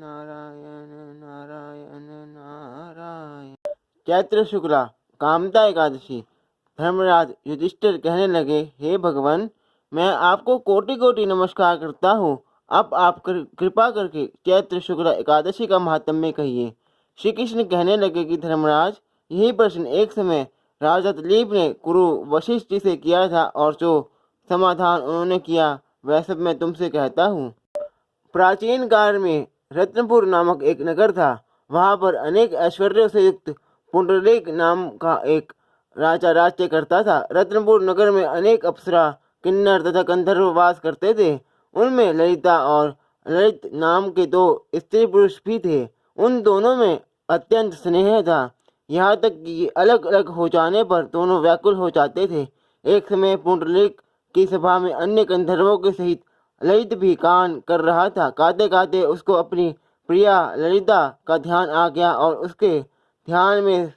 नारायण नारायण नारायण। चैत्र शुक्ला कामता एकादशी। धर्मराज युधिष्ठिर कहने लगे, हे भगवान, मैं आपको कोटि कोटि नमस्कार करता हूँ। अब आप कृपा करके चैत्र शुक्ला एकादशी का महात्म्य कहिए। श्री कृष्ण कहने लगे कि धर्मराज, यही प्रश्न एक समय राजा दिलीप ने कुरु वशिष्ठ जी से किया था और जो समाधान उन्होंने किया वह सब मैं तुमसे कहता हूँ। प्राचीन काल में रत्नपुर नामक एक नगर था। वहां पर अनेक ऐश्वर्यों से युक्त पुंडरीक नाम का एक राजा राज्य करता था। रत्नपुर नगर में अनेक अप्सरा, किन्नर तथा गंधर्व वास करते थे। उनमें ललिता और ललित नाम के दो स्त्री पुरुष भी थे। उन दोनों में अत्यंत स्नेह था, यहाँ तक कि अलग अलग हो जाने पर दोनों व्याकुल हो जाते थे। एक समय पुंडरीक की सभा में अन्य गंधर्वों के सहित ललित भी गान कर रहा था। गाते गाते उसको अपनी प्रिया ललिता का ध्यान आ गया और उसके ध्यान में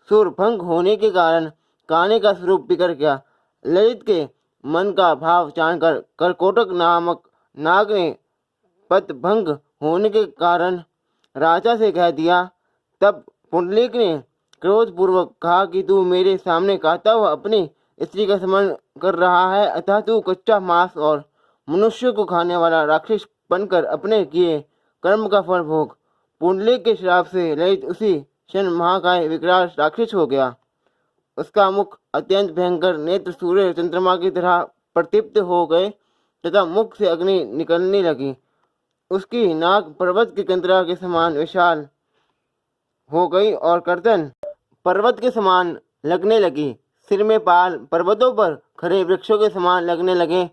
सुर भंग होने के कारण गाने का स्वरूप बिगड़ गया। ललित के मन का भाव जानकर करकोटक नामक नाग ने पद भंग होने के कारण राजा से कह दिया। तब पुंडलीक ने क्रोधपूर्वक कहा कि तू मेरे सामने गाता हुआ अपनी स्त्री का स्मरण कर रहा है, अतः तू कच्चा मांस और मनुष्य को खाने वाला राक्षस बनकर अपने किए कर्म का फल भोग। पुंडलीक के श्राप से ललित उसी क्षण महाकाय विकराल राक्षस हो गया। उसका मुख अत्यंत भयंकर, नेत्र सूर्य चंद्रमा की तरह प्रदीप्त हो गए तथा मुख से अग्नि निकलने लगी। उसकी नाक पर्वत की कंदरा के समान विशाल हो गई और गर्दन पर्वत के समान लगने लगी। सिर में बाल पर्वतों पर खड़े वृक्षों के समान लगने लगे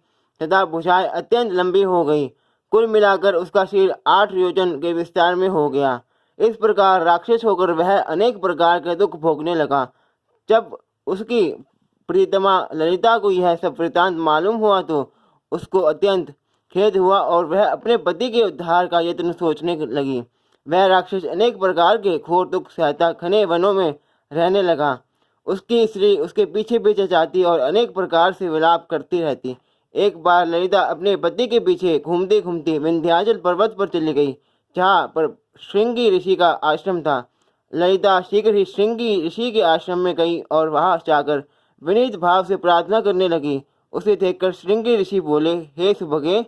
तथा भुजाएं अत्यंत लंबी हो गई। कुल मिलाकर उसका शरीर 8 योजन के विस्तार में हो गया। इस प्रकार राक्षस होकर वह अनेक प्रकार के दुख भोगने लगा। जब उसकी प्रीतमा ललिता को यह सब वृतांत मालूम हुआ तो उसको अत्यंत खेद हुआ और वह अपने पति के उद्धार का यत्न सोचने लगी। वह राक्षस अनेक प्रकार के घोर दुख सहता घने वनों में रहने लगा। उसकी स्त्री उसके पीछे पीछे जाती और अनेक प्रकार से विलाप करती रहती। एक बार ललिता अपने पति के पीछे घूमती घूमती विंध्याचल पर्वत पर चली गई, जहाँ पर श्रृंगी ऋषि का आश्रम था। ललिता शीघ्र ही श्रृंगी ऋषि के आश्रम में गई और वहां जाकर विनीत भाव से प्रार्थना करने लगी। उसे देखकर श्रृंगी ऋषि बोले, हे सुभगे,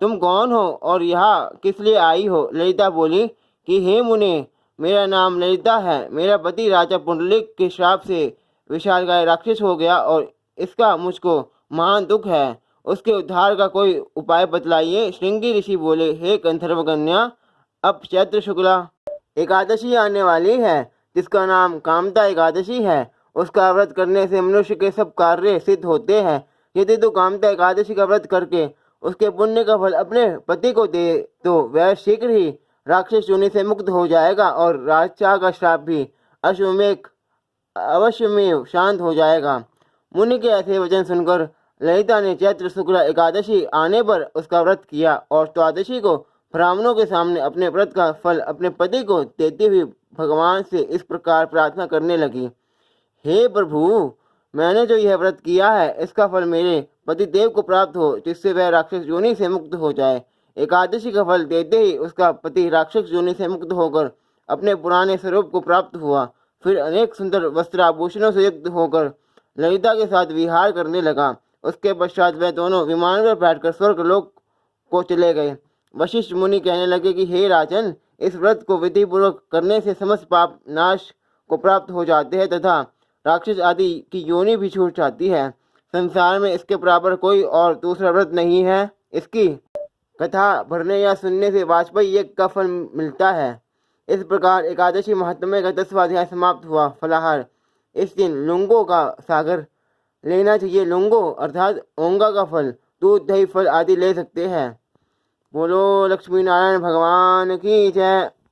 तुम कौन हो और यहाँ किस लिए आई हो? ललिता बोली कि हे मुने, मेरा नाम ललिता है। मेरा पति राजा पुंडलीक के श्राप से विशालकाय राक्षस हो गया और इसका मुझको महान दुख है। उसके उद्धार का कोई उपाय बतलाइए। श्रृंगी ऋषि बोले, हे गंधर्व कन्या, अब चैत्र शुक्ला एकादशी आने वाली है, जिसका नाम कामता एकादशी है। उसका व्रत करने से मनुष्य के सब कार्य सिद्ध होते हैं। यदि तू कामता एकादशी का व्रत करके उसके पुण्य का फल अपने पति को दे तो वह शीघ्र ही राक्षस योनि से मुक्त हो जाएगा और राजा का श्राप भी अवश्यमेव शांत हो जाएगा। मुनि के ऐसे वचन सुनकर ललिता ने चैत्र शुक्ला एकादशी आने पर उसका व्रत किया और द्वादशी को ब्राह्मणों के सामने अपने व्रत का फल अपने पति को देती हुई भगवान से इस प्रकार प्रार्थना करने लगी, हे प्रभु, मैंने जो यह व्रत किया है इसका फल मेरे पति देव को प्राप्त हो, जिससे वह राक्षस योनि से मुक्त हो जाए। एकादशी का फल देते ही उसका पति राक्षस योनि से मुक्त होकर अपने पुराने स्वरूप को प्राप्त हुआ। फिर अनेक सुंदर वस्त्राभूषणों से युक्त होकर ललिता के साथ विहार करने लगा। उसके पश्चात वह दोनों विमान पर बैठकर स्वर्ग लोक को चले गए। वशिष्ठ मुनि कहने लगे कि हे राजन, इस व्रत को विधि पूर्वक करने से समस्त पाप नाश को प्राप्त हो जाते हैं तथा राक्षस आदि की योनि भी छूट जाती है। संसार में इसके बराबर कोई और दूसरा व्रत नहीं है। इसकी कथा भरने या सुनने से वाजपेयी यज्ञ का फल मिलता है। इस प्रकार एकादशी महात्म्य का 10वां अध्याय समाप्त हुआ। फलाहार, इस दिन लुंगो का सागर लेना चाहिए। लुंगो अर्थात ओंगा का फल, दूध दही फल आदि ले सकते हैं। बोलो लक्ष्मी नारायण भगवान की जय।